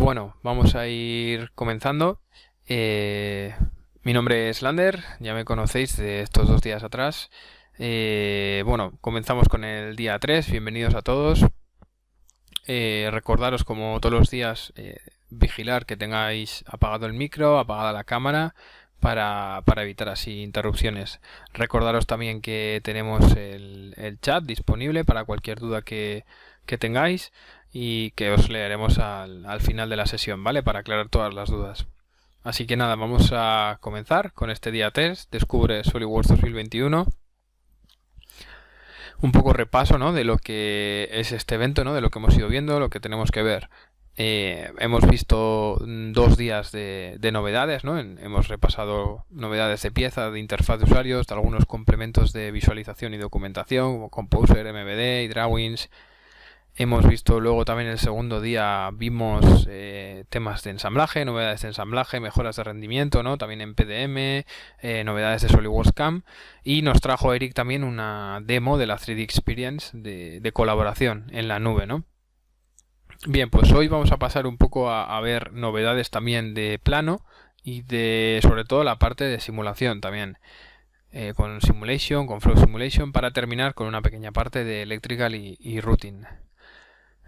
Bueno, vamos a ir comenzando. Mi nombre es Lander, ya me conocéis de estos 2 días atrás. Bueno, comenzamos con el día 3, bienvenidos a todos. Recordaros, como todos los días, vigilar que tengáis apagado el micro, apagada la cámara, para evitar así interrupciones. Recordaros también que tenemos el chat disponible para cualquier duda que tengáis y que os leeremos al final de la sesión, ¿vale? Para aclarar todas las dudas. Así que nada, vamos a comenzar con este día 3, Descubre SolidWorks 2021. Un poco repaso, ¿no?, de lo que es este evento, ¿no?, de lo que hemos ido viendo, lo que tenemos que ver. Hemos visto 2 días de novedades, ¿no? Hemos repasado novedades de pieza, de interfaz de usuarios, de algunos complementos de visualización y documentación, como Composer, MVD y Drawings. Hemos visto luego también el segundo día, vimos temas de ensamblaje, novedades de ensamblaje, mejoras de rendimiento, ¿no? También en PDM, novedades de SolidWorks CAM, y nos trajo Eric también una demo de la 3D Experience de colaboración en la nube, ¿no? Bien, pues hoy vamos a pasar un poco a ver novedades también de plano y de sobre todo la parte de simulación también. Con Simulation, con Flow Simulation, para terminar con una pequeña parte de Electrical y Routing.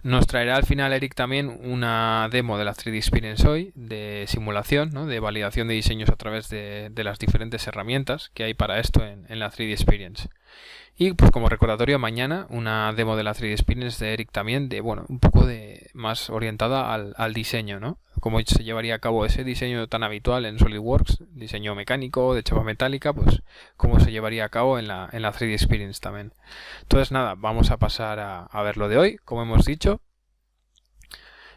Nos traerá al final Eric también una demo de la 3D Experience hoy, de simulación, ¿no?, de validación de diseños a través de las diferentes herramientas que hay para esto en la 3D Experience. Y pues como recordatorio, mañana una demo de la 3D Experience de Eric también, de bueno, un poco de más orientada al diseño, ¿no? Cómo se llevaría a cabo ese diseño tan habitual en SolidWorks, diseño mecánico, de chapa metálica, pues cómo se llevaría a cabo en la 3D Experience también. Entonces nada, vamos a pasar a ver lo de hoy, como hemos dicho.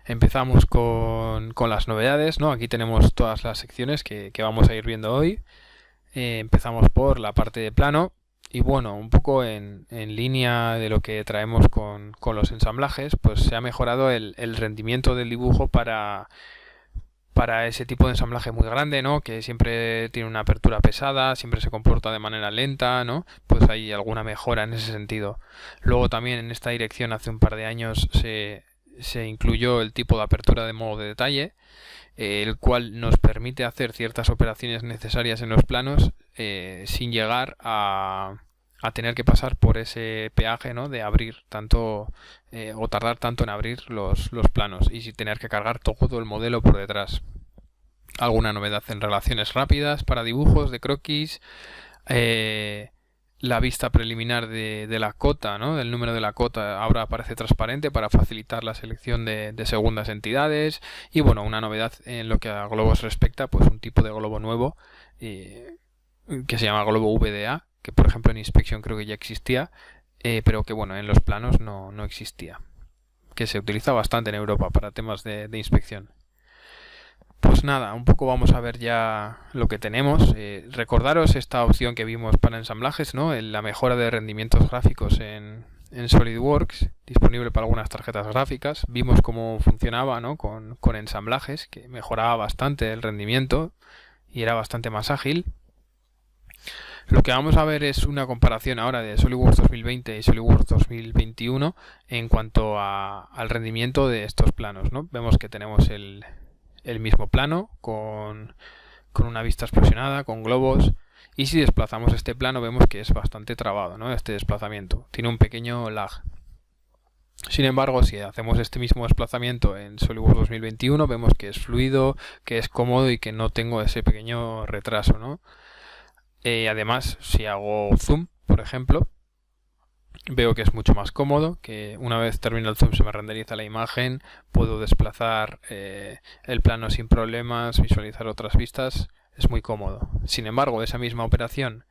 Empezamos con las novedades, ¿no? Aquí tenemos todas las secciones que vamos a ir viendo hoy. Empezamos por la parte de plano. Y bueno, un poco en línea de lo que traemos con los ensamblajes, pues se ha mejorado el rendimiento del dibujo para ese tipo de ensamblaje muy grande, ¿no?, que siempre tiene una apertura pesada, siempre se comporta de manera lenta, ¿no? Pues hay alguna mejora en ese sentido. Luego también en esta dirección hace un par de años se incluyó el tipo de apertura de modo de detalle, el cual nos permite hacer ciertas operaciones necesarias en los planos sin llegar a tener que pasar por ese peaje, ¿no?, de abrir tanto o tardar tanto en abrir los planos y sin tener que cargar todo el modelo por detrás. Alguna novedad en relaciones rápidas para dibujos de croquis, la vista preliminar de la cota, ¿no?, del número de la cota, ahora aparece transparente para facilitar la selección de segundas entidades. Y bueno, una novedad en lo que a globos respecta, pues un tipo de globo nuevo que se llama globo VDA, que por ejemplo en Inspection creo que ya existía, pero que bueno, en los planos no existía, que se utiliza bastante en Europa para temas de inspección. Pues nada, un poco vamos a ver ya lo que tenemos. Recordaros esta opción que vimos para ensamblajes, ¿no?, la mejora de rendimientos gráficos en SolidWorks, disponible para algunas tarjetas gráficas. Vimos cómo funcionaba, ¿no?, con ensamblajes, que mejoraba bastante el rendimiento y era bastante más ágil. Lo que vamos a ver es una comparación ahora de SolidWorks 2020 y SolidWorks 2021 en cuanto al rendimiento de estos planos, ¿no? Vemos que tenemos el mismo plano con una vista explosionada, con globos, y si desplazamos este plano vemos que es bastante trabado, ¿no?, este desplazamiento. Tiene un pequeño lag. Sin embargo, si hacemos este mismo desplazamiento en SolidWorks 2021, vemos que es fluido, que es cómodo y que no tengo ese pequeño retraso, ¿no? Además, si hago zoom, por ejemplo, veo que es mucho más cómodo, que una vez termina el zoom se me renderiza la imagen, puedo desplazar el plano sin problemas, visualizar otras vistas, es muy cómodo. Sin embargo, esa misma operación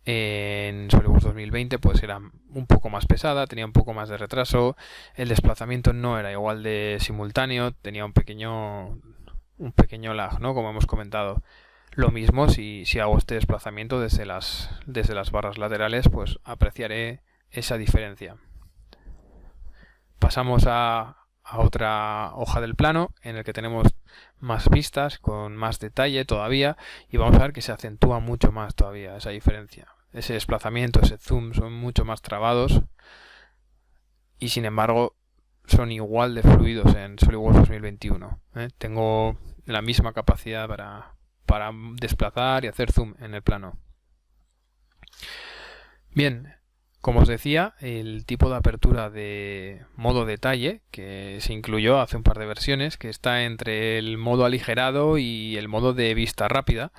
en SolidWorks 2020 pues era un poco más pesada, tenía un poco más de retraso, el desplazamiento no era igual de simultáneo, tenía un pequeño lag, ¿no?, como hemos comentado. Lo mismo si hago este desplazamiento desde las barras laterales, pues apreciaré esa diferencia. Pasamos a otra hoja del plano en el que tenemos más vistas, con más detalle todavía, y vamos a ver que se acentúa mucho más todavía esa diferencia. Ese desplazamiento, ese zoom son mucho más trabados y sin embargo son igual de fluidos en SolidWorks 2021. Tengo la misma capacidad para desplazar y hacer zoom en el plano. Bien, como os decía, el tipo de apertura de modo detalle, que se incluyó hace un par de versiones, que está entre el modo aligerado y el modo de vista rápida,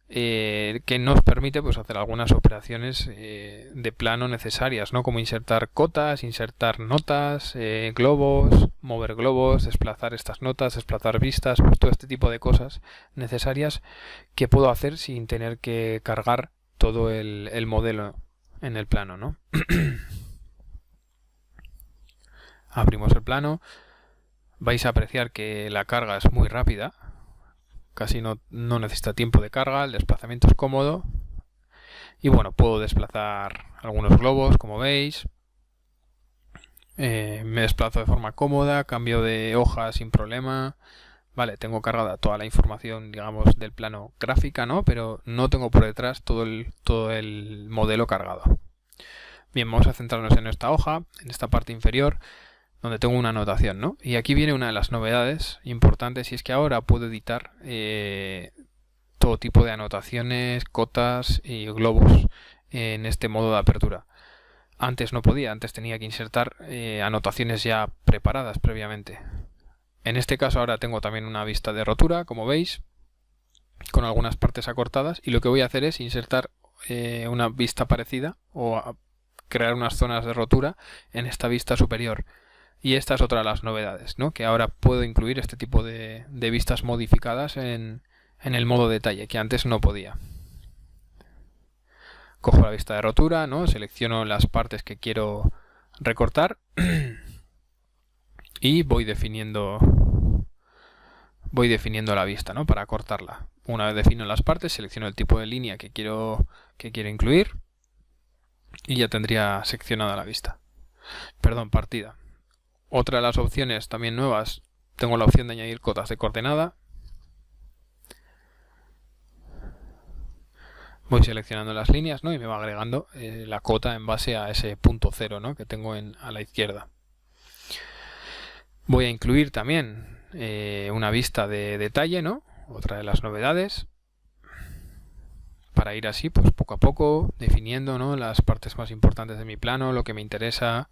que nos permite pues hacer algunas operaciones de plano necesarias, ¿no? Como insertar cotas, insertar notas, globos, mover globos, desplazar estas notas, desplazar vistas, pues todo este tipo de cosas necesarias que puedo hacer sin tener que cargar todo el modelo en el plano, ¿no? Abrimos el plano, vais a apreciar que la carga es muy rápida. Casi no necesita tiempo de carga, el desplazamiento es cómodo y bueno, puedo desplazar algunos globos, como veis. Me desplazo de forma cómoda, cambio de hoja sin problema. Vale, tengo cargada toda la información, digamos, del plano gráfica, ¿no? Pero no tengo por detrás todo el modelo cargado. Bien, vamos a centrarnos en esta hoja, en esta parte inferior, donde tengo una anotación, ¿no? Y aquí viene una de las novedades importantes, y es que ahora puedo editar todo tipo de anotaciones, cotas y globos en este modo de apertura. Antes no podía, antes tenía que insertar anotaciones ya preparadas previamente. En este caso ahora tengo también una vista de rotura, como veis, con algunas partes acortadas, y lo que voy a hacer es insertar una vista parecida o crear unas zonas de rotura en esta vista superior. Y esta es otra de las novedades, ¿no? Que ahora puedo incluir este tipo de vistas modificadas en el modo detalle, que antes no podía. Cojo la vista de rotura, ¿no? Selecciono las partes que quiero recortar y voy definiendo la vista, ¿no? Para cortarla. Una vez defino las partes, selecciono el tipo de línea que quiero incluir y ya tendría seccionada la vista. Perdón, partida. Otra de las opciones también nuevas, tengo la opción de añadir cotas de coordenada. Voy seleccionando las líneas, ¿no? Y me va agregando la cota en base a ese punto cero, ¿no? Que tengo a la izquierda. Voy a incluir también una vista de detalle, ¿no? Otra de las novedades. Para ir así, pues poco a poco, definiendo, ¿no? Las partes más importantes de mi plano, lo que me interesa.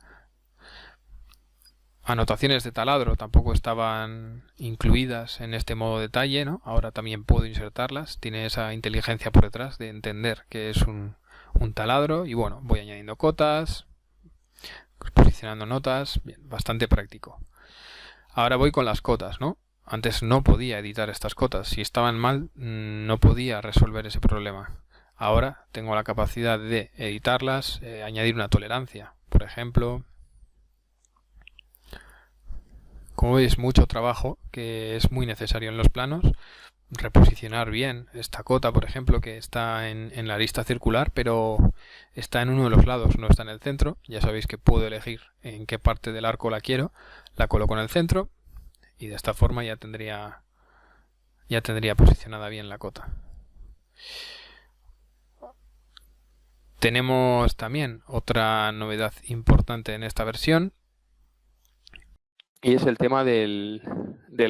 Anotaciones de taladro tampoco estaban incluidas en este modo detalle, ¿no? Ahora también puedo insertarlas. Tiene esa inteligencia por detrás de entender que es un taladro. Y bueno, voy añadiendo cotas, posicionando notas. Bien, bastante práctico. Ahora voy con las cotas, ¿no? Antes no podía editar estas cotas. Si estaban mal, no podía resolver ese problema. Ahora tengo la capacidad de editarlas, añadir una tolerancia, por ejemplo. Como veis, mucho trabajo que es muy necesario en los planos. Reposicionar bien esta cota, por ejemplo, que está en la arista circular, pero está en uno de los lados, no está en el centro. Ya sabéis que puedo elegir en qué parte del arco la quiero. La coloco en el centro y de esta forma ya tendría posicionada bien la cota. Tenemos también otra novedad importante en esta versión, y es el tema del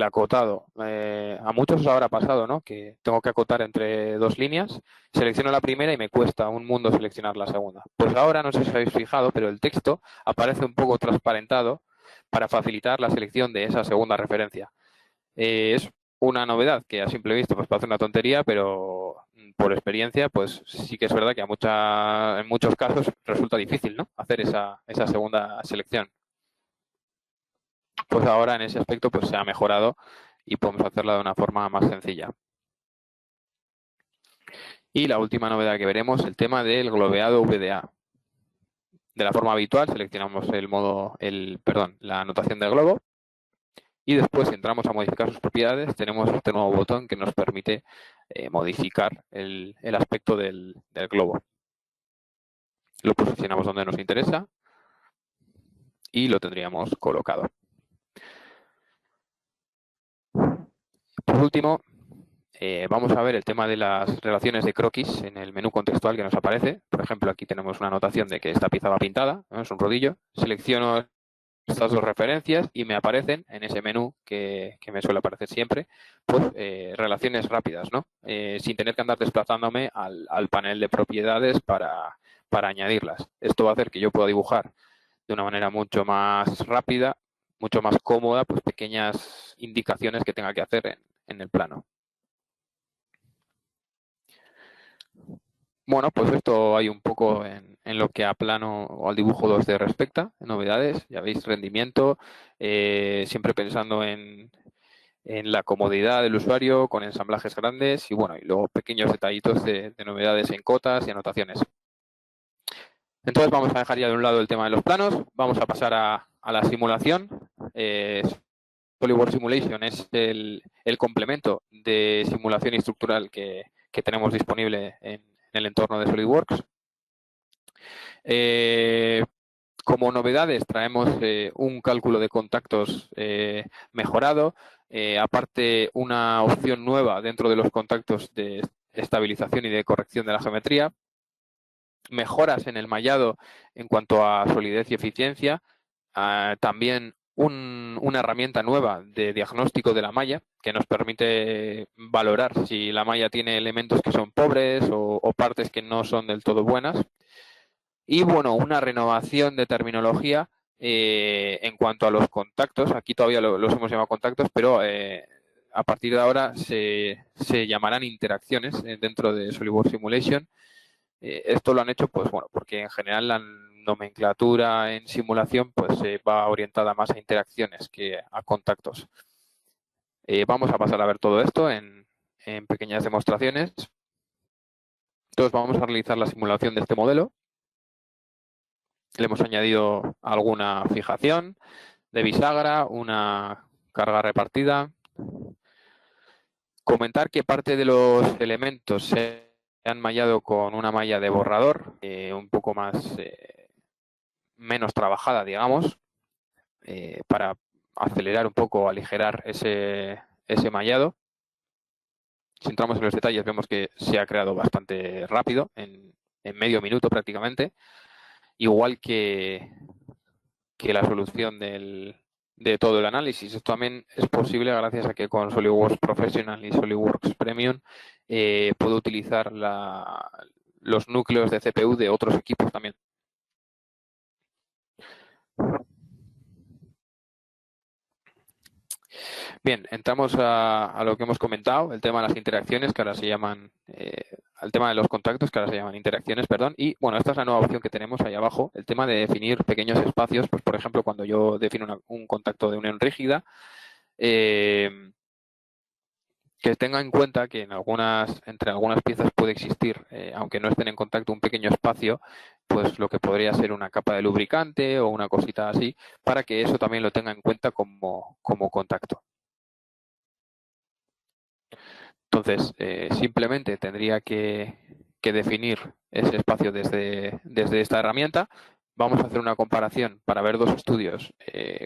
acotado. A muchos os habrá pasado, ¿no? Que tengo que acotar entre dos líneas, selecciono la primera y me cuesta un mundo seleccionar la segunda. Pues ahora, no sé si os habéis fijado, pero el texto aparece un poco transparentado para facilitar la selección de esa segunda referencia. Es una novedad que a simple vista pues parece una tontería, pero por experiencia pues sí que es verdad que en muchos casos resulta difícil, ¿no? Hacer esa segunda selección. Pues ahora en ese aspecto pues se ha mejorado y podemos hacerla de una forma más sencilla. Y la última novedad que veremos, el tema del globeado VDA. De la forma habitual seleccionamos la anotación del globo y después si entramos a modificar sus propiedades tenemos este nuevo botón que nos permite modificar el aspecto del globo. Lo posicionamos donde nos interesa y lo tendríamos colocado. Por último, vamos a ver el tema de las relaciones de croquis en el menú contextual que nos aparece. Por ejemplo, aquí tenemos una anotación de que esta pieza va pintada, ¿no? Es un rodillo. Selecciono estas dos referencias y me aparecen en ese menú que me suele aparecer siempre, pues relaciones rápidas, ¿no? Sin tener que andar desplazándome al panel de propiedades para añadirlas. Esto va a hacer que yo pueda dibujar de una manera mucho más rápida, mucho más cómoda, pues pequeñas indicaciones que tenga que hacer en el plano. Bueno, pues esto hay un poco en lo que a plano o al dibujo 2D respecta, novedades, ya veis, rendimiento, siempre pensando en la comodidad del usuario, con ensamblajes grandes y bueno, y luego pequeños detallitos de novedades en cotas y anotaciones. Entonces vamos a dejar ya de un lado el tema de los planos, vamos a pasar a la simulación. SolidWorks Simulation es el complemento de simulación estructural que tenemos disponible en el entorno de SolidWorks. Como novedades traemos un cálculo de contactos mejorado, aparte una opción nueva dentro de los contactos de estabilización y de corrección de la geometría, mejoras en el mallado en cuanto a solidez y eficiencia, también una herramienta nueva de diagnóstico de la malla que nos permite valorar si la malla tiene elementos que son pobres o partes que no son del todo buenas. Y bueno, una renovación de terminología en cuanto a los contactos. Aquí todavía los hemos llamado contactos, pero a partir de ahora se llamarán interacciones dentro de SolidWorks Simulation. Esto lo han hecho, pues bueno, porque en general la nomenclatura en simulación pues va orientada más a interacciones que a contactos. Vamos a pasar a ver todo esto en pequeñas demostraciones. Entonces vamos a realizar la simulación de este modelo. Le hemos añadido alguna fijación de bisagra, una carga repartida. Comentar que parte de los elementos se han mallado con una malla de borrador, un poco más menos trabajada, digamos, para acelerar un poco, aligerar ese mallado. Si entramos en los detalles vemos que se ha creado bastante rápido, en medio minuto prácticamente, igual que la solución de todo el análisis. Esto también es posible gracias a que con SolidWorks Professional y SolidWorks Premium puedo utilizar los núcleos de CPU de otros equipos también. Bien, entramos a lo que hemos comentado, el tema de las interacciones, que ahora se llaman, al tema de los contactos, que ahora se llaman interacciones, perdón. Y bueno, esta es la nueva opción que tenemos ahí abajo, el tema de definir pequeños espacios, pues por ejemplo, cuando yo defino un contacto de unión rígida, que tenga en cuenta que entre algunas piezas puede existir, aunque no estén en contacto, un pequeño espacio, pues lo que podría ser una capa de lubricante o una cosita así, para que eso también lo tenga en cuenta como contacto. Entonces, simplemente tendría que definir ese espacio desde esta herramienta. Vamos a hacer una comparación para ver dos estudios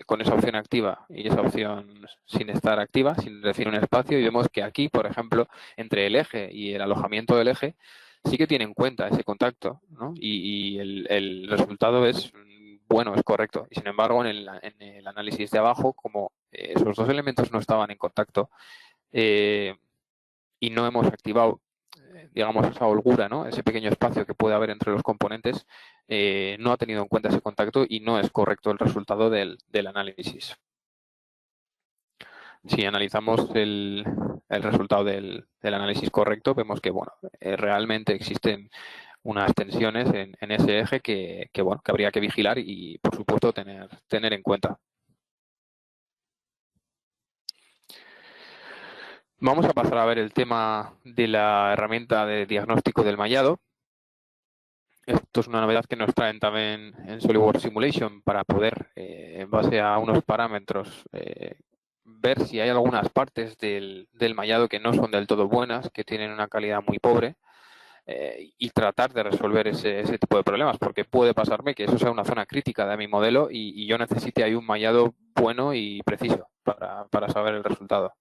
con esa opción activa y esa opción sin estar activa, sin definir un espacio, y vemos que aquí, por ejemplo, entre el eje y el alojamiento del eje, sí que tiene en cuenta ese contacto, ¿no? Y el resultado es bueno, es correcto. Y sin embargo, en el análisis de abajo, como esos dos elementos no estaban en contacto, y no hemos activado, digamos, esa holgura, ¿no? Ese pequeño espacio que puede haber entre los componentes, no ha tenido en cuenta ese contacto y no es correcto el resultado del análisis. Si analizamos el resultado del análisis correcto, vemos que bueno, realmente existen unas tensiones en ese eje que habría que vigilar y, por supuesto, tener en cuenta. Vamos a pasar a ver el tema de la herramienta de diagnóstico del mallado. Esto es una novedad que nos traen también en SolidWorks Simulation para poder, en base a unos parámetros, ver si hay algunas partes del mallado que no son del todo buenas, que tienen una calidad muy pobre, y tratar de resolver ese tipo de problemas, porque puede pasarme que eso sea una zona crítica de mi modelo y yo necesite ahí un mallado bueno y preciso para saber el resultado.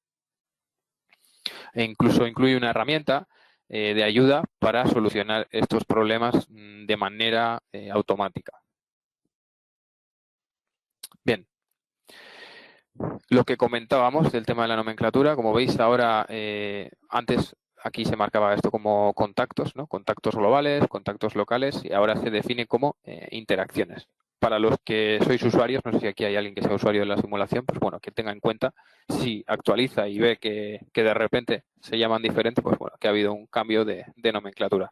E incluso incluye una herramienta de ayuda para solucionar estos problemas de manera automática. Bien. Lo que comentábamos del tema de la nomenclatura, como veis ahora, antes aquí se marcaba esto como contactos, ¿no? Contactos globales, contactos locales, y ahora se define como interacciones. Para los que sois usuarios, no sé si aquí hay alguien que sea usuario de la simulación, pues bueno, que tenga en cuenta, si actualiza y ve que de repente se llaman diferente, pues bueno, que ha habido un cambio de nomenclatura.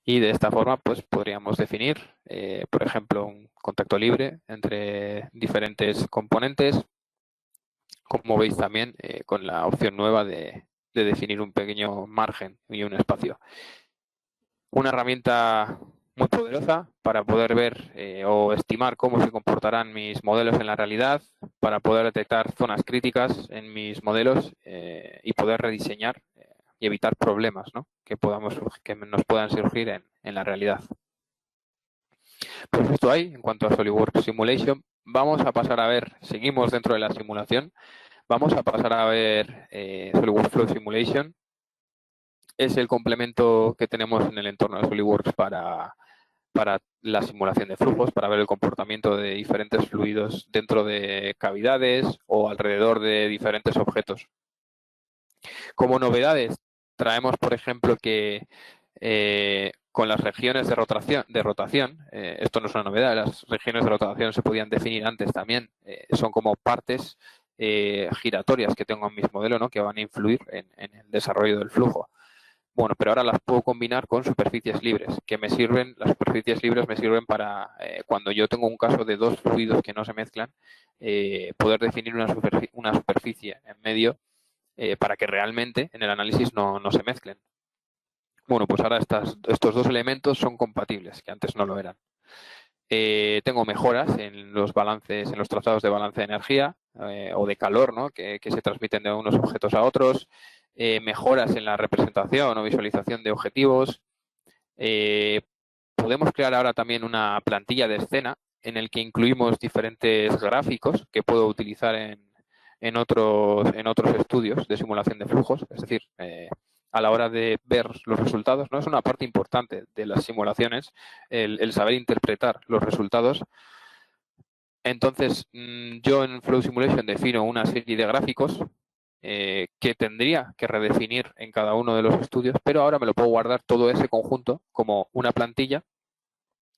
Y de esta forma, pues podríamos definir, por ejemplo, un contacto libre entre diferentes componentes, como veis también con la opción nueva de definir un pequeño margen y un espacio. Una herramienta muy poderosa para poder ver o estimar cómo se comportarán mis modelos en la realidad, para poder detectar zonas críticas en mis modelos y poder rediseñar y evitar problemas, ¿no? que nos puedan surgir en la realidad. Pues esto hay en cuanto a SolidWorks Simulation. Vamos a pasar a ver, seguimos dentro de la simulación, vamos a pasar a ver SolidWorks Flow Simulation. Es el complemento que tenemos en el entorno de SolidWorks para la simulación de flujos, para ver el comportamiento de diferentes fluidos dentro de cavidades o alrededor de diferentes objetos. Como novedades, traemos, por ejemplo, que con las regiones de rotación, esto no es una novedad, las regiones de rotación se podían definir antes también, son como partes giratorias que tengo en mis modelos, ¿no? Que van a influir en el desarrollo del flujo. Bueno, pero ahora las puedo combinar con superficies libres, que me sirven, las superficies libres me sirven para, cuando yo tengo un caso de dos fluidos que no se mezclan, poder definir una superficie en medio para que realmente en el análisis no se mezclen. Bueno, pues ahora estos dos elementos son compatibles, que antes no lo eran. Tengo mejoras en los balances, en los trazados de balance de energía o de calor, ¿no? que se transmiten de unos objetos a otros. Mejoras en la representación o visualización de objetivos. Podemos crear ahora también una plantilla de escena en el que incluimos diferentes gráficos que puedo utilizar en otros estudios de simulación de flujos. Es decir, a la hora de ver los resultados, ¿no? Es una parte importante de las simulaciones el saber interpretar los resultados. Entonces, yo en Flow Simulation defino una serie de gráficos que tendría que redefinir en cada uno de los estudios, pero ahora me lo puedo guardar todo ese conjunto como una plantilla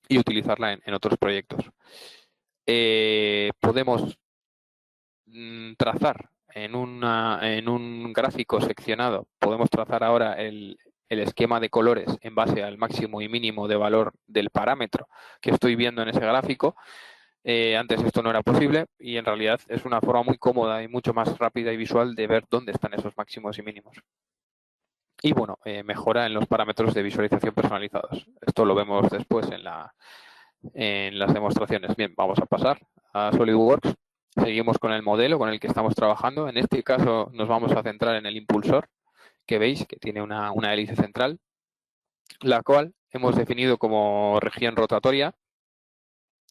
y utilizarla en otros proyectos. Podemos trazar en un gráfico seccionado, podemos trazar ahora el esquema de colores en base al máximo y mínimo de valor del parámetro que estoy viendo en ese gráfico. Antes esto no era posible y en realidad es una forma muy cómoda y mucho más rápida y visual de ver dónde están esos máximos y mínimos. Y bueno, mejora en los parámetros de visualización personalizados. Esto lo vemos después en las demostraciones. Bien, vamos a pasar a SolidWorks. Seguimos con el modelo con el que estamos trabajando. En este caso nos vamos a centrar en el impulsor, que veis que tiene una hélice central, la cual hemos definido como región rotatoria.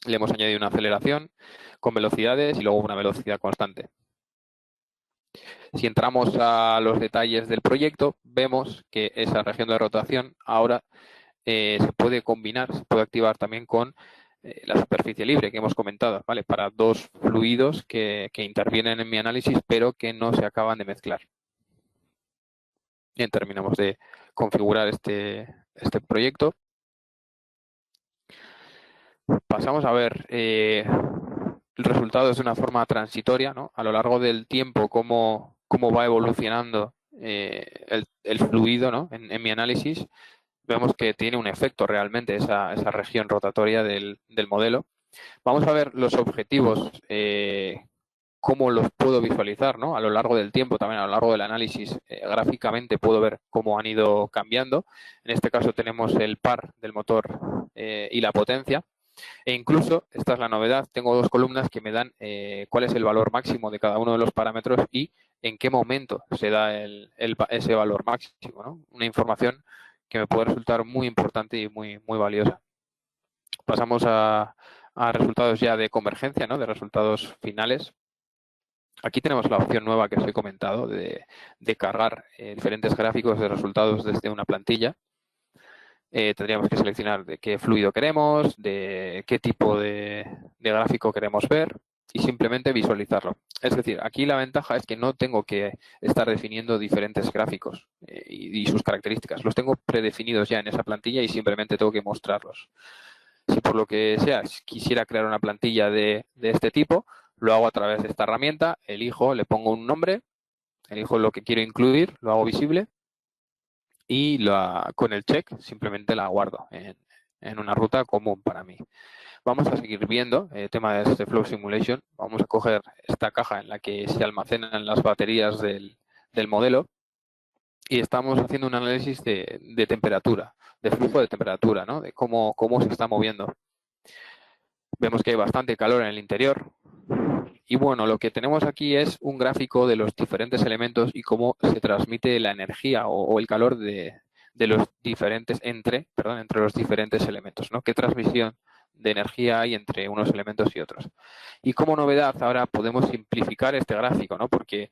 Le hemos añadido una aceleración con velocidades y luego una velocidad constante. Si entramos a los detalles del proyecto, vemos que esa región de rotación ahora se puede combinar, se puede activar también con la superficie libre que hemos comentado, ¿vale? Para dos fluidos que intervienen en mi análisis, pero que no se acaban de mezclar. Bien, terminamos de configurar este proyecto. Pasamos a ver resultados de una forma transitoria, ¿no? A lo largo del tiempo, cómo va evolucionando el fluido, ¿no? En mi análisis, vemos que tiene un efecto realmente esa región rotatoria del modelo. Vamos a ver los objetivos, cómo los puedo visualizar, ¿no? A lo largo del tiempo, también a lo largo del análisis, gráficamente puedo ver cómo han ido cambiando. En este caso tenemos el par del motor y la potencia. E incluso, esta es la novedad, tengo dos columnas que me dan cuál es el valor máximo de cada uno de los parámetros y en qué momento se da ese valor máximo, ¿no? Una información que me puede resultar muy importante y muy valiosa. Pasamos a resultados ya de convergencia, ¿no? De resultados finales. Aquí tenemos la opción nueva que os he comentado de cargar diferentes gráficos de resultados desde una plantilla. tendríamos que seleccionar de qué fluido queremos, de qué tipo de gráfico queremos ver y simplemente visualizarlo. Es decir, aquí la ventaja es que no tengo que estar definiendo diferentes gráficos y sus características. Los tengo predefinidos ya en esa plantilla y simplemente tengo que mostrarlos. Si por lo que sea quisiera crear una plantilla de este tipo, lo hago a través de esta herramienta, elijo, le pongo un nombre, elijo lo que quiero incluir, lo hago visible y con el check simplemente la guardo en una ruta común para mí. Vamos a seguir viendo el tema de este Flow Simulation. Vamos a coger esta caja en la que se almacenan las baterías del modelo y estamos haciendo un análisis de temperatura, de flujo de temperatura, ¿no? De cómo se está moviendo. Vemos que hay bastante calor en el interior. Y bueno, lo que tenemos aquí es un gráfico de los diferentes elementos y cómo se transmite la energía o el calor de los diferentes, entre los diferentes elementos, ¿no? ¿Qué transmisión de energía hay entre unos elementos y otros? Y como novedad, ahora podemos simplificar este gráfico, ¿no? Porque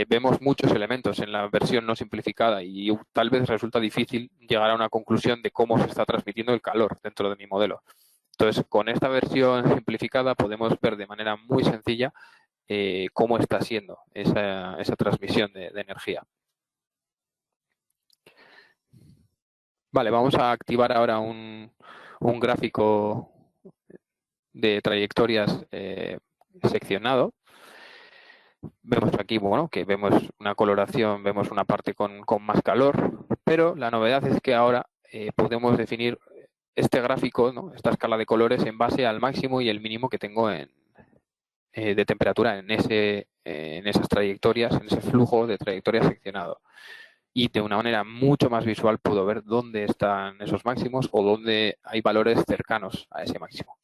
vemos muchos elementos en la versión no simplificada y tal vez resulta difícil llegar a una conclusión de cómo se está transmitiendo el calor dentro de mi modelo. Entonces, con esta versión simplificada podemos ver de manera muy sencilla cómo está siendo esa transmisión de energía. Vale, vamos a activar ahora un gráfico de trayectorias seccionado. Vemos aquí, bueno, que vemos una coloración, vemos una parte con más calor, pero la novedad es que ahora podemos definir este gráfico, ¿no? Esta escala de colores en base al máximo y el mínimo que tengo de temperatura en esas trayectorias, en ese flujo de trayectorias seccionado. Y de una manera mucho más visual puedo ver dónde están esos máximos o dónde hay valores cercanos a ese máximo.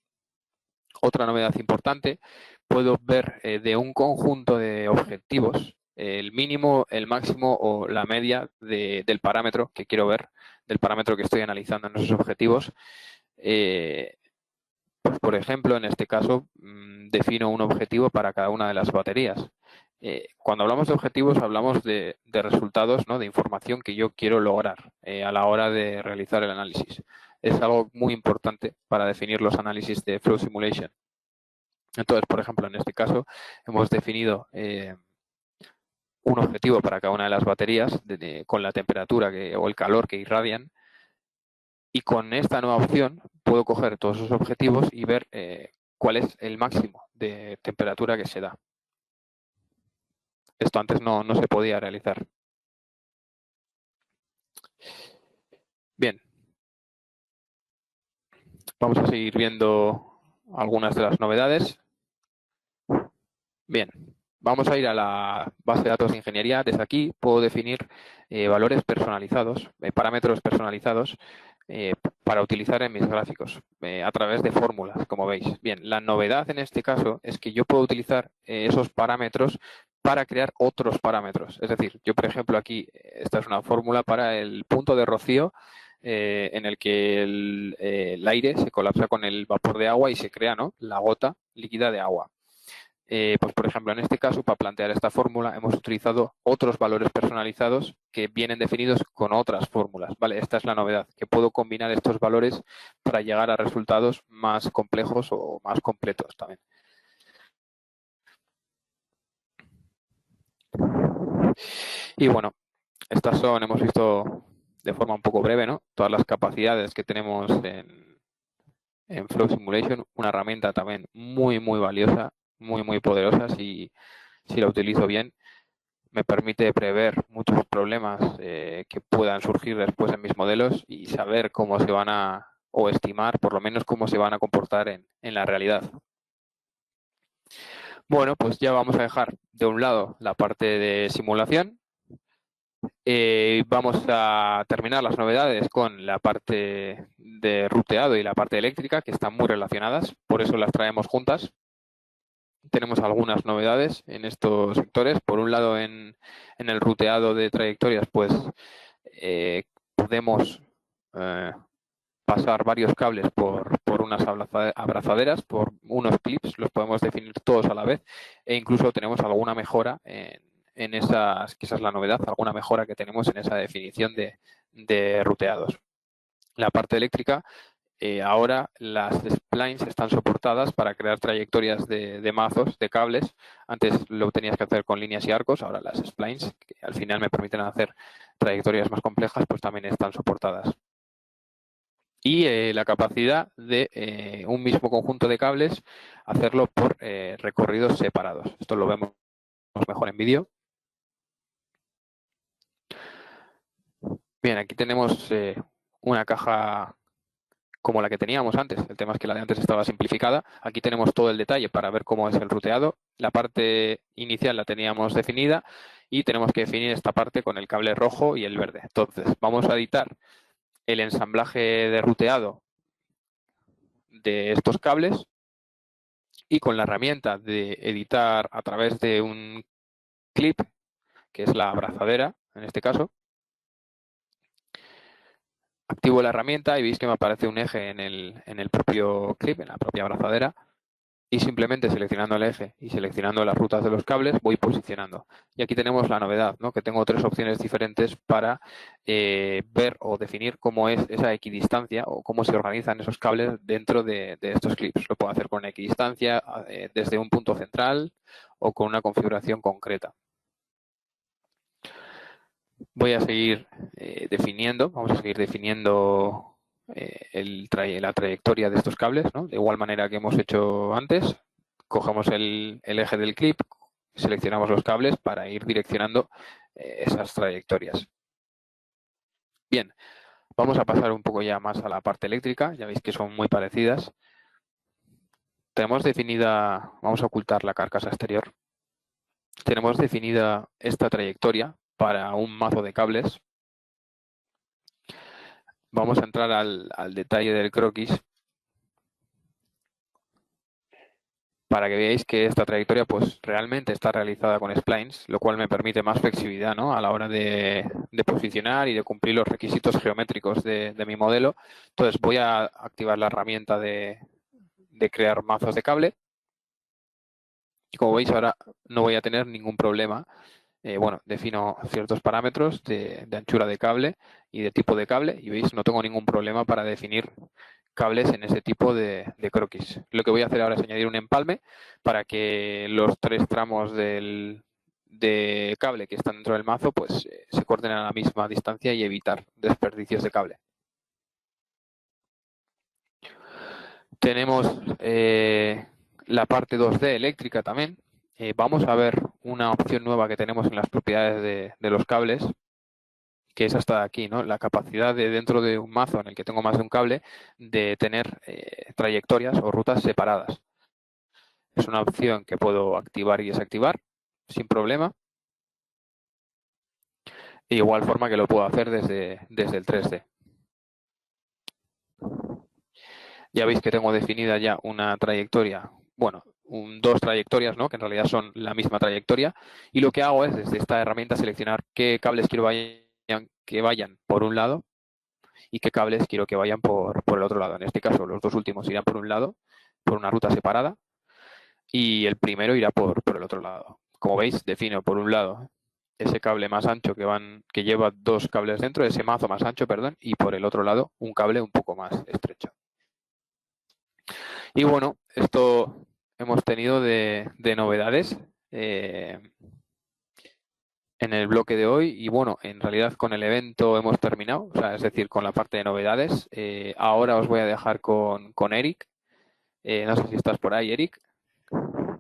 Otra novedad importante, puedo ver de un conjunto de objetivos el mínimo, el máximo o la media del parámetro que quiero ver, del parámetro que estoy analizando en esos objetivos. Pues, por ejemplo, en este caso, defino un objetivo para cada una de las baterías. Cuando hablamos de objetivos, hablamos de resultados, ¿no? De información que yo quiero lograr a la hora de realizar el análisis. Es algo muy importante para definir los análisis de Flow Simulation. Entonces, por ejemplo, en este caso, hemos definido un objetivo para cada una de las baterías con la temperatura o el calor que irradian. Y con esta nueva opción puedo coger todos esos objetivos y ver cuál es el máximo de temperatura que se da. Esto antes no se podía realizar. Bien. Vamos a seguir viendo algunas de las novedades. Bien. Vamos a ir a la base de datos de ingeniería. Desde aquí puedo definir valores personalizados, parámetros personalizados para utilizar en mis gráficos a través de fórmulas, como veis. Bien, la novedad en este caso es que yo puedo utilizar esos parámetros para crear otros parámetros. Es decir, yo, por ejemplo, aquí, esta es una fórmula para el punto de rocío en el que el aire se colapsa con el vapor de agua y se crea, ¿no?, la gota líquida de agua. Pues, por ejemplo, en este caso, para plantear esta fórmula, hemos utilizado otros valores personalizados que vienen definidos con otras fórmulas. Vale, esta es la novedad, que puedo combinar estos valores para llegar a resultados más complejos o más completos también. Y bueno, estas son, hemos visto de forma un poco breve, ¿no?, todas las capacidades que tenemos en Flow Simulation, una herramienta también muy, muy valiosa, muy poderosa si la utilizo bien. Me permite prever muchos problemas que puedan surgir después en mis modelos y saber cómo se van o estimar por lo menos cómo se van a comportar en la realidad. Bueno, pues ya vamos a dejar de un lado la parte de simulación. Vamos a terminar las novedades con la parte de ruteado y la parte eléctrica, que están muy relacionadas, por eso las traemos juntas. Tenemos algunas novedades en estos sectores. Por un lado, en el ruteado de trayectorias, pues podemos pasar varios cables por unas abrazaderas, por unos clips, los podemos definir todos a la vez, e incluso tenemos alguna mejora en esas, que esa es la novedad, alguna mejora que tenemos en esa definición de ruteados. la parte eléctrica, ahora las splines están soportadas para crear trayectorias de mazos, de cables. Antes lo tenías que hacer con líneas y arcos, ahora las splines, que al final me permiten hacer trayectorias más complejas, pues también están soportadas. Y la capacidad de un mismo conjunto de cables hacerlo por recorridos separados. Esto lo vemos mejor en vídeo. Bien, aquí tenemos una caja como la que teníamos antes. El tema es que la de antes estaba simplificada. Aquí tenemos todo el detalle para ver cómo es el ruteado. La parte inicial la teníamos definida y tenemos que definir esta parte con el cable rojo y el verde. Entonces, vamos a editar el ensamblaje de ruteado de estos cables y con la herramienta de editar a través de un clip, que es la abrazadera en este caso, activo la herramienta y veis que me aparece un eje en el propio clip, en la propia abrazadera, y simplemente seleccionando el eje y seleccionando las rutas de los cables voy posicionando. Y aquí tenemos la novedad, ¿no? Que tengo tres opciones diferentes para ver o definir cómo es esa equidistancia o cómo se organizan esos cables dentro de estos clips. Lo puedo hacer con equidistancia desde un punto central o con una configuración concreta. Voy a seguir vamos a seguir definiendo la trayectoria de estos cables, ¿no? De igual manera que hemos hecho antes, cogemos el eje del clip, seleccionamos los cables para ir direccionando esas trayectorias. Bien, vamos a pasar un poco ya más a la parte eléctrica, ya veis que son muy parecidas. Tenemos definida, vamos a ocultar la carcasa exterior, tenemos definida esta trayectoria para un mazo de cables. Vamos a entrar al detalle del croquis para que veáis que esta trayectoria pues realmente está realizada con splines, lo cual me permite más flexibilidad, ¿no? A la hora de posicionar y de cumplir los requisitos geométricos de mi modelo. Entonces voy a activar la herramienta de crear mazos de cable y como veis ahora no voy a tener ningún problema. Bueno, defino ciertos parámetros de anchura de cable y de tipo de cable y veis, no tengo ningún problema para definir cables en ese tipo de croquis. Lo que voy a hacer ahora es añadir un empalme para que los tres tramos de cable que están dentro del mazo pues se corten a la misma distancia y evitar desperdicios de cable. Tenemos la parte 2D eléctrica también. Vamos a ver una opción nueva que tenemos en las propiedades de los cables, que es hasta aquí, ¿no? La capacidad de dentro de un mazo en el que tengo más de un cable de tener trayectorias o rutas separadas. Es una opción que puedo activar y desactivar sin problema. De igual forma que lo puedo hacer desde el 3D. Ya veis que tengo definida ya una trayectoria, bueno, dos trayectorias, ¿no? Que en realidad son la misma trayectoria. Y lo que hago es desde esta herramienta seleccionar qué cables quiero que vayan por un lado y qué cables quiero que vayan por el otro lado. En este caso, los dos últimos irán por un lado, por una ruta separada, y el primero irá por el otro lado. Como veis, defino por un lado ese cable más ancho que lleva dos cables dentro, ese mazo más ancho, perdón, y por el otro lado un cable un poco más estrecho. Y bueno, esto hemos tenido de novedades en el bloque de hoy y bueno, en realidad con el evento hemos terminado, o sea, es decir, con la parte de novedades. Ahora os voy a dejar con Eric. No sé si estás por ahí, Eric.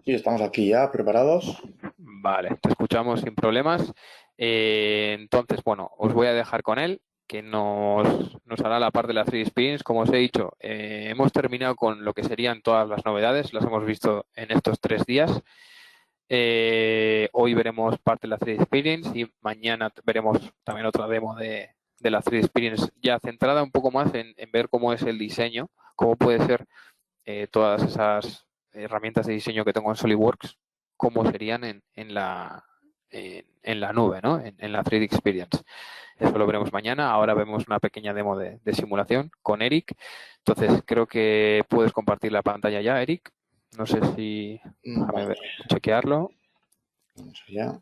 Sí, estamos aquí ya preparados. Vale, te escuchamos sin problemas. Entonces, bueno, os voy a dejar con él, que nos hará la parte de la 3D Experience. Como os he dicho, hemos terminado con lo que serían todas las novedades, las hemos visto en estos 3 días. Hoy veremos parte de la 3D Experience y mañana veremos también otra demo de la 3D Experience, ya centrada un poco más en ver cómo es el diseño, cómo puede ser todas esas herramientas de diseño que tengo en SolidWorks, cómo serían en la nube, ¿no? En la 3D Experience. Eso lo veremos mañana. Ahora vemos una pequeña demo de simulación con Eric. Entonces, creo que puedes compartir la pantalla ya, Eric. No sé si... Déjame ver, Vale, chequearlo. vamos allá.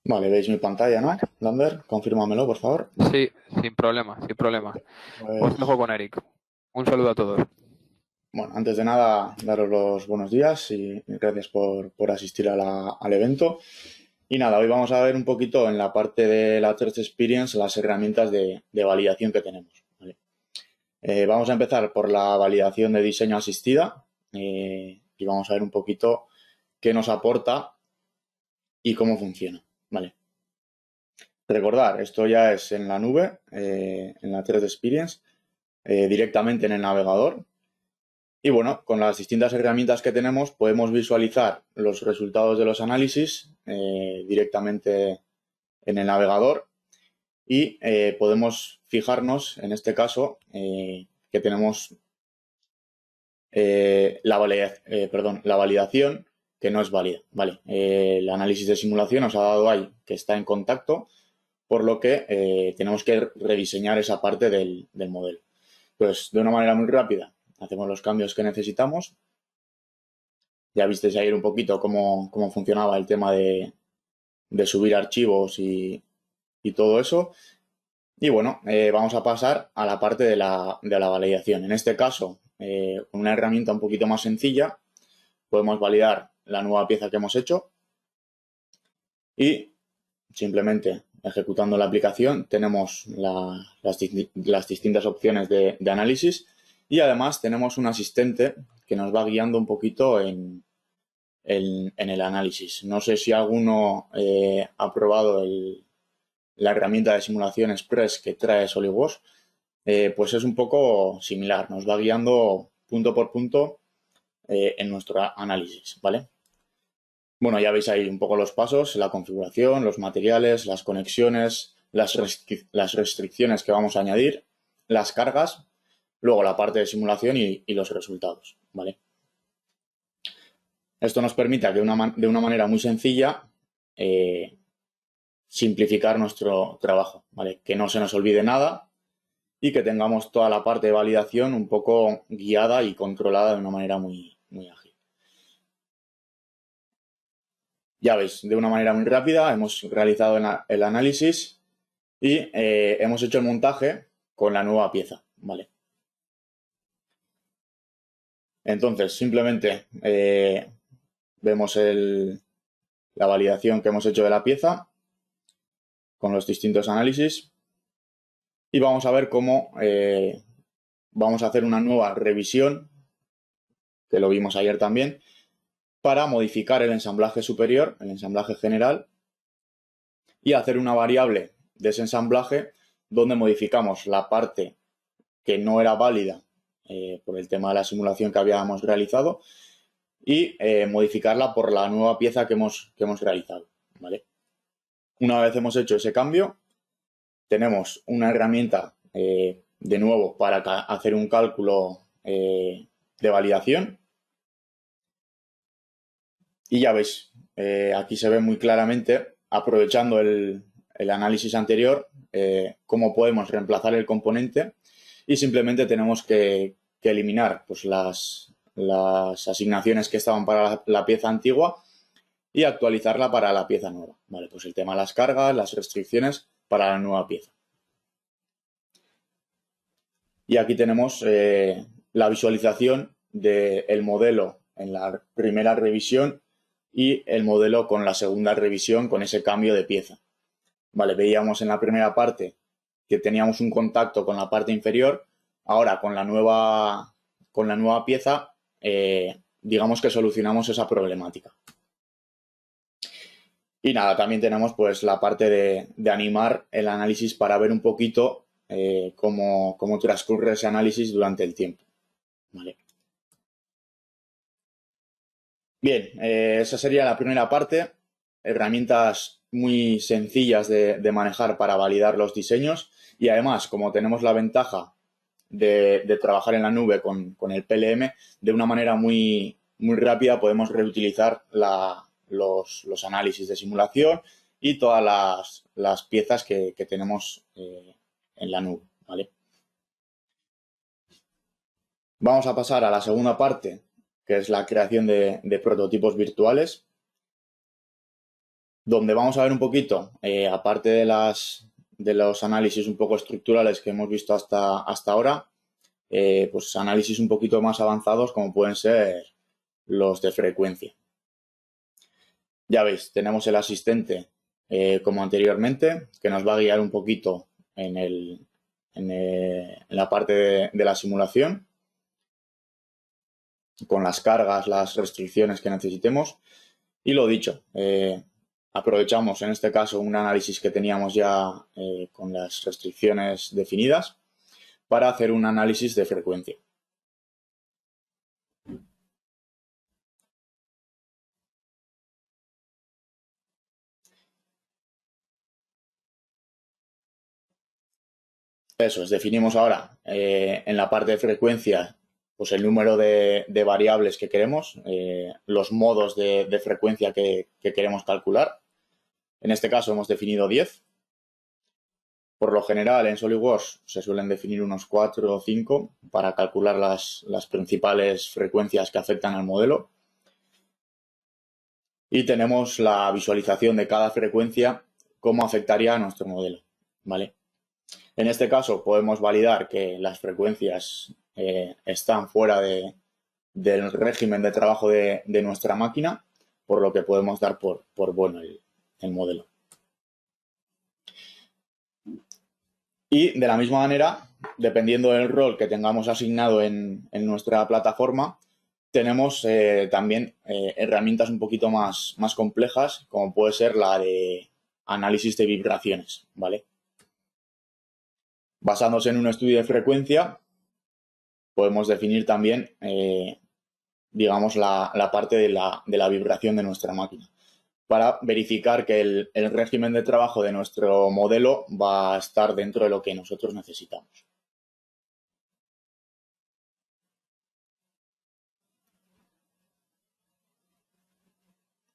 Vale, veis mi pantalla, ¿no? Lambert, confírmamelo, por favor. Sí, sin problema, sin problema. Os Pues, dejo con Eric. Un saludo a todos. bueno, antes de nada, daros los buenos días y gracias por asistir al evento. Y nada, hoy vamos a ver un poquito en la parte de la Search Experience las herramientas de validación que tenemos. ¿Vale? Vamos a empezar por la validación de diseño asistida y vamos a ver un poquito qué nos aporta y cómo funciona. ¿Vale? Recordar, esto ya es en la nube, en la Search Experience, directamente en el navegador. Y bueno, con las distintas herramientas que tenemos podemos visualizar los resultados de los análisis directamente en el navegador y podemos fijarnos, en este caso, que tenemos la validación que no es válida. Vale, el análisis de simulación nos ha dado ahí que está en contacto, por lo que tenemos que rediseñar esa parte del modelo. Pues de una manera muy rápida hacemos los cambios que necesitamos. Ya visteis ayer un poquito cómo funcionaba el tema de subir archivos y todo eso. Y bueno, vamos a pasar a la parte de la validación. En este caso, con una herramienta un poquito más sencilla, podemos validar la nueva pieza que hemos hecho y simplemente ejecutando la aplicación tenemos las distintas opciones de análisis y además tenemos un asistente que nos va guiando un poquito en el análisis. No sé si alguno ha probado la herramienta de simulación Express que trae SolidWorks, pues es un poco similar, nos va guiando punto por punto en nuestro análisis, ¿vale? Bueno, ya veis ahí un poco los pasos, la configuración, los materiales, las conexiones, las restricciones que vamos a añadir, las cargas, luego la parte de simulación y los resultados, ¿vale? Esto nos permite que de una manera muy sencilla simplificar nuestro trabajo, ¿vale? Que no se nos olvide nada y que tengamos toda la parte de validación un poco guiada y controlada de una manera muy, muy ágil. Ya veis, de una manera muy rápida hemos realizado el análisis y hemos hecho el montaje con la nueva pieza, ¿vale? Entonces, simplemente vemos la validación que hemos hecho de la pieza con los distintos análisis y vamos a ver cómo vamos a hacer una nueva revisión, que lo vimos ayer también, para modificar el ensamblaje superior, el ensamblaje general, y hacer una variable de ese ensamblaje donde modificamos la parte que no era válida por el tema de la simulación que habíamos realizado y modificarla por la nueva pieza que hemos realizado, ¿vale? Una vez hemos hecho ese cambio, tenemos una herramienta de nuevo para hacer un cálculo de validación y ya veis, aquí se ve muy claramente, aprovechando el análisis anterior, cómo podemos reemplazar el componente y simplemente tenemos que eliminar pues, las asignaciones que estaban para la pieza antigua y actualizarla para la pieza nueva. Vale, pues el tema de las cargas, las restricciones para la nueva pieza. Y aquí tenemos la visualización del modelo en la primera revisión y el modelo con la segunda revisión con ese cambio de pieza. Vale, veíamos en la primera parte que teníamos un contacto con la parte inferior. Ahora con la nueva pieza, digamos que solucionamos esa problemática. Y nada, también tenemos pues la parte de animar el análisis para ver un poquito cómo transcurre ese análisis durante el tiempo. Vale. Bien, esa sería la primera parte. Herramientas muy sencillas de manejar para validar los diseños y además, como tenemos la ventaja de trabajar en la nube con el PLM, de una manera muy, muy rápida podemos reutilizar los análisis de simulación y todas las piezas que tenemos en la nube, ¿vale? Vamos a pasar a la segunda parte, que es la creación de prototipos virtuales. donde vamos a ver un poquito, aparte de los análisis un poco estructurales que hemos visto hasta ahora, pues análisis un poquito más avanzados como pueden ser los de frecuencia. Ya veis, tenemos el asistente como anteriormente, que nos va a guiar un poquito en la parte de la simulación, con las cargas, las restricciones que necesitemos. Y lo dicho, aprovechamos en este caso un análisis que teníamos ya con las restricciones definidas para hacer un análisis de frecuencia. Eso es, definimos ahora en la parte de frecuencia pues el número de variables que queremos, los modos de frecuencia que queremos calcular. En este caso hemos definido 10. Por lo general en SolidWorks se suelen definir unos 4 o 5 para calcular las principales frecuencias que afectan al modelo. Y tenemos la visualización de cada frecuencia, cómo afectaría a nuestro modelo, ¿vale? En este caso podemos validar que las frecuencias están fuera del régimen de trabajo de nuestra máquina, por lo que podemos dar por bueno el modelo. Y de la misma manera, dependiendo del rol que tengamos asignado en nuestra plataforma, tenemos también herramientas un poquito más complejas, como puede ser la de análisis de vibraciones, ¿vale? Basándose en un estudio de frecuencia, podemos definir también, digamos, la parte de la vibración de nuestra máquina, para verificar que el régimen de trabajo de nuestro modelo va a estar dentro de lo que nosotros necesitamos.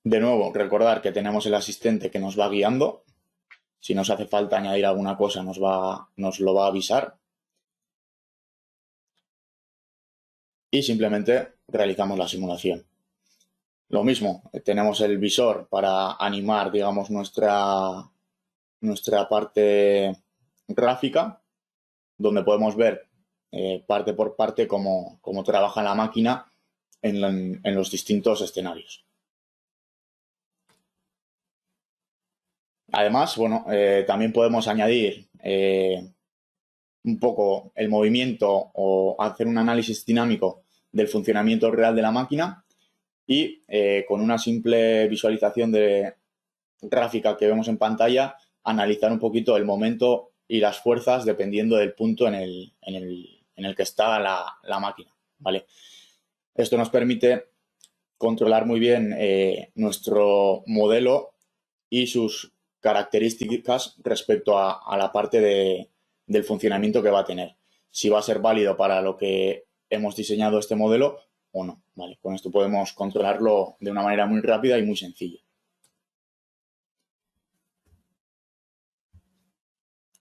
De nuevo, recordar que tenemos el asistente que nos va guiando. Si nos hace falta añadir alguna cosa, nos lo va a avisar. Y simplemente realizamos la simulación. Lo mismo, tenemos el visor para animar, digamos, nuestra parte gráfica, donde podemos ver parte por parte cómo trabaja la máquina en los distintos escenarios. Además, bueno, también podemos añadir un poco el movimiento o hacer un análisis dinámico del funcionamiento real de la máquina y con una simple visualización de gráfica que vemos en pantalla, analizar un poquito el momento y las fuerzas dependiendo del punto en el que está la máquina, ¿vale? Esto nos permite controlar muy bien nuestro modelo y sus características respecto a la parte del funcionamiento que va a tener. Si va a ser válido para lo que hemos diseñado este modelo o no, ¿vale? Con esto podemos controlarlo de una manera muy rápida y muy sencilla.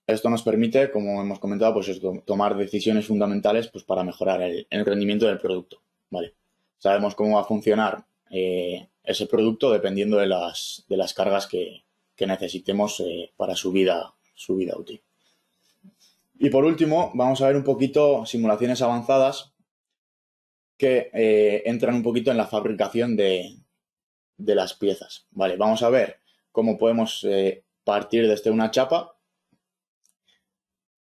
Esto nos permite, como hemos comentado, pues tomar decisiones fundamentales pues, para mejorar el rendimiento del producto, ¿vale? Sabemos cómo va a funcionar ese producto dependiendo de las cargas que necesitemos para su vida útil. Y por último, vamos a ver un poquito simulaciones avanzadas que entran un poquito en la fabricación de las piezas, ¿vale? Vamos a ver cómo podemos partir desde una chapa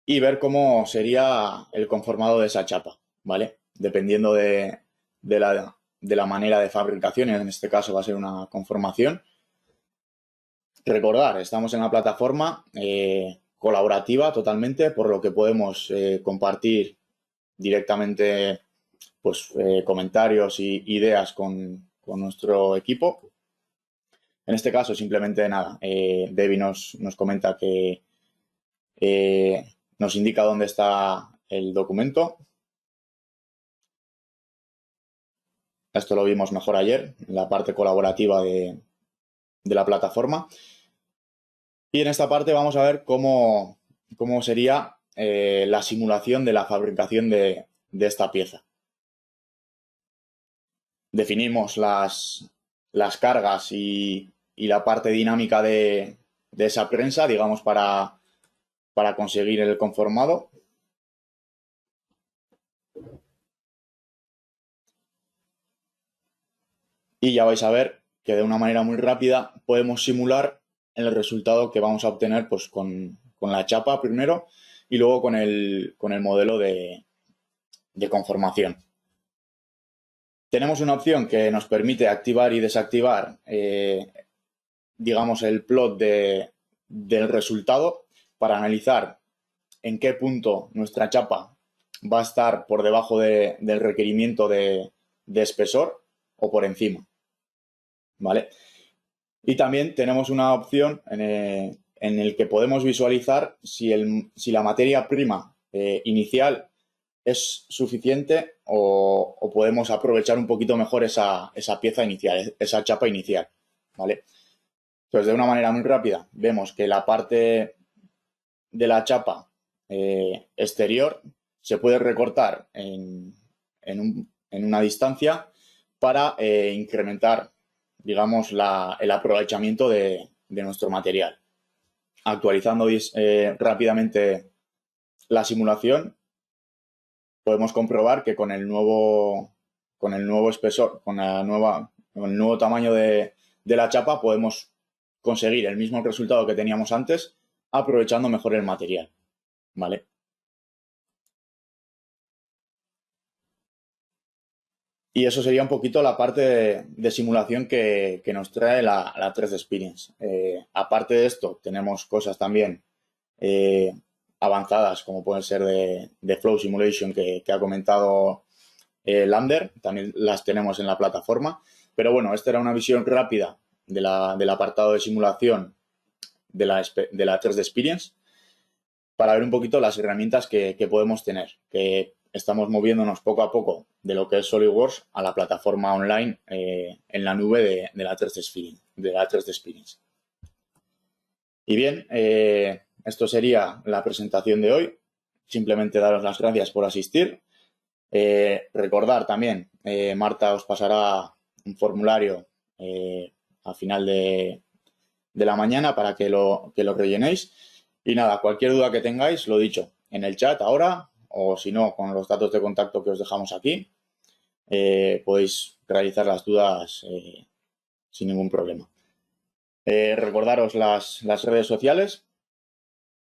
y ver cómo sería el conformado de esa chapa, ¿vale? Dependiendo de la manera de fabricación, en este caso va a ser una conformación. Recordar, estamos en una plataforma colaborativa totalmente, por lo que podemos compartir directamente pues, comentarios e ideas con nuestro equipo. En este caso, simplemente nada, Debbie nos comenta que nos indica dónde está el documento. Esto lo vimos mejor ayer, en la parte colaborativa de la plataforma. Y en esta parte vamos a ver cómo sería la simulación de la fabricación de esta pieza. Definimos las cargas y la parte dinámica de esa prensa, digamos, para conseguir el conformado. Y ya vais a ver que de una manera muy rápida podemos simular el resultado que vamos a obtener pues, con la chapa primero y luego con el modelo de conformación. Tenemos una opción que nos permite activar y desactivar, digamos, el plot del resultado para analizar en qué punto nuestra chapa va a estar por debajo del requerimiento de espesor o por encima. ¿Vale? Y también tenemos una opción en el que podemos visualizar si la materia prima inicial es suficiente o podemos aprovechar un poquito mejor esa pieza inicial, esa chapa inicial, ¿vale? Entonces, de una manera muy rápida, vemos que la parte de la chapa exterior se puede recortar en una distancia para incrementar, digamos, el aprovechamiento de nuestro material. Actualizando rápidamente la simulación, podemos comprobar que con el nuevo espesor, con el nuevo tamaño de la chapa, podemos conseguir el mismo resultado que teníamos antes, aprovechando mejor el material, ¿vale? Y eso sería un poquito la parte de simulación que nos trae la 3D Experience. Aparte de esto, tenemos cosas también avanzadas, como pueden ser de Flow Simulation que ha comentado Lander, también las tenemos en la plataforma. Pero bueno, esta era una visión rápida del apartado de simulación de la 3D Experience para ver un poquito las herramientas que podemos tener, que estamos moviéndonos poco a poco de lo que es SolidWorks a la plataforma online en la nube de la 3D Experience. Y bien, esto sería la presentación de hoy. Simplemente daros las gracias por asistir. Recordar también, Marta os pasará un formulario a final de la mañana para que lo rellenéis. Y nada, cualquier duda que tengáis, lo dicho, en el chat ahora, o si no, con los datos de contacto que os dejamos aquí, podéis realizar las dudas sin ningún problema. Recordaros las redes sociales,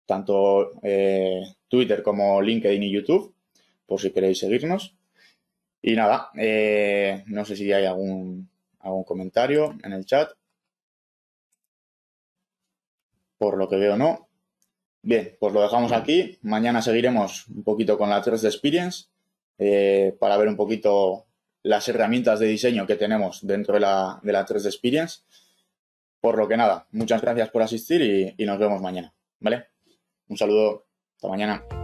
tanto Twitter como LinkedIn y YouTube, por si queréis seguirnos. Y nada, no sé si hay algún comentario en el chat. Por lo que veo, no. Bien, pues lo dejamos aquí. Mañana seguiremos un poquito con la 3D Experience para ver un poquito las herramientas de diseño que tenemos dentro de la 3D Experience. Por lo que nada, muchas gracias por asistir y nos vemos mañana, ¿vale? Un saludo, hasta mañana.